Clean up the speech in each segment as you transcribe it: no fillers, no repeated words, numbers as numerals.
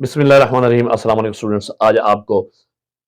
बिस्मिल्लाहिर्रहमानिर्रहीम। अस्सलाम वालेकुम स्टूडेंट्स, आज आपको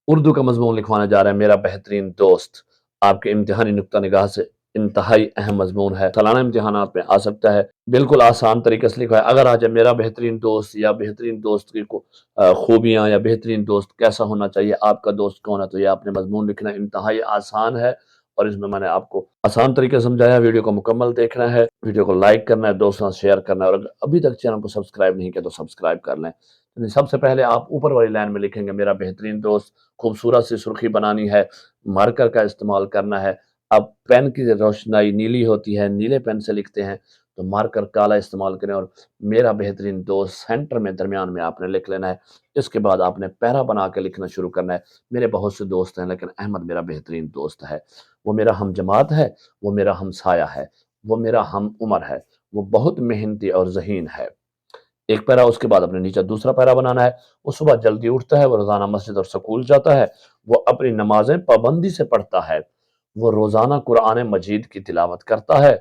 उर्दू का मजमून लिखवाने जा रहे हैं। मेरा बेहतरीन दोस्त आपके इम्तिहानी नुक्ता निगाह से इंतहाई अहम मजमून है, सालाना इम्तिहानात में आ सकता है। बिल्कुल आसान तरीके से लिखा है। अगर आज मेरा बेहतरीन दोस्त या बेहतरीन दोस्त की खूबियाँ या बेहतरीन दोस्त कैसा होना चाहिए, आपका दोस्त कौन है, तो ये आपने मजमून लिखना इंतहाई आसान है। और इसमें मैंने आपको आसान तरीके से समझाया। वीडियो को मुकम्मल देखना है, वीडियो को लाइक करना है, दोस्तों से शेयर करना है, और अगर अभी तक चैनल को सब्सक्राइब नहीं किया तो सब्सक्राइब कर लें। सबसे पहले आप ऊपर वाली लाइन में लिखेंगे मेरा बेहतरीन दोस्त। खूबसूरत सी सुर्खी बनानी है, मार्कर का इस्तेमाल करना है। अब पेन की रोशनाई नीली होती है, नीले पेन से लिखते हैं, तो मार्कर काला इस्तेमाल करें और मेरा बेहतरीन दोस्त सेंटर में दरमियान में आपने लिख लेना है। इसके बाद आपने पैरा बना के लिखना शुरू करना है। मेरे बहुत से दोस्त हैं लेकिन अहमद मेरा बेहतरीन दोस्त है। वो मेरा हम जमात है, वो मेरा हमसाया है, वो मेरा हम उम्र है, वो बहुत मेहनती और ज़हीन है। एक पैरा, उसके बाद अपने नीचे दूसरा पैरा बनाना है। वो सुबह जल्दी उठता है, वो रोजाना मस्जिद और स्कूल जाता है, वो अपनी नमाजें पाबंदी से पढ़ता है, वो रोजाना कुरान मजीद की तिलावत करता है,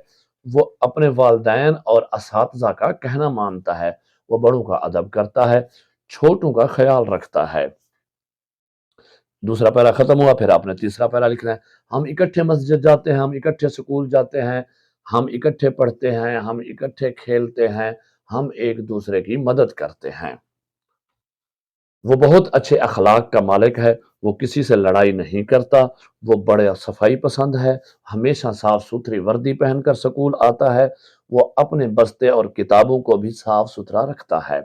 वो अपने वालिदैन और असातिज़ा का कहना मानता है, वो बड़ों का अदब करता है, छोटों का ख्याल रखता है। दूसरा पैरा खत्म हुआ, फिर आपने तीसरा पैरा लिखना है। हम इकट्ठे मस्जिद जाते हैं, हम इकट्ठे स्कूल जाते हैं, हम इकट्ठे पढ़ते हैं, हम इकट्ठे खेलते हैं, हम एक दूसरे की मदद करते हैं। वो बहुत अच्छे अखलाक का मालिक है, वो किसी से लड़ाई नहीं करता, वो बड़े सफाई पसंद है, हमेशा साफ सुथरी वर्दी पहनकर स्कूल आता है, वो अपने बस्ते और किताबों को भी साफ सुथरा रखता है,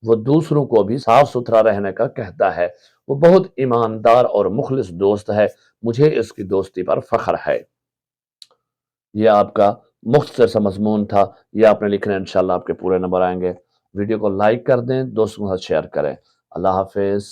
वो दूसरों को भी साफ सुथरा रहने का कहता है, वो बहुत ईमानदार और मुखलिस दोस्त है, मुझे इसकी दोस्ती पर फख्र है। ये आपका मुख्तसर सा मजमून था। ये आपने लिखना है, इंशाल्लाह आपके पूरे नंबर आएंगे। वीडियो को लाइक कर दें, दोस्तों के साथ शेयर करें। अल्लाह हाफिज।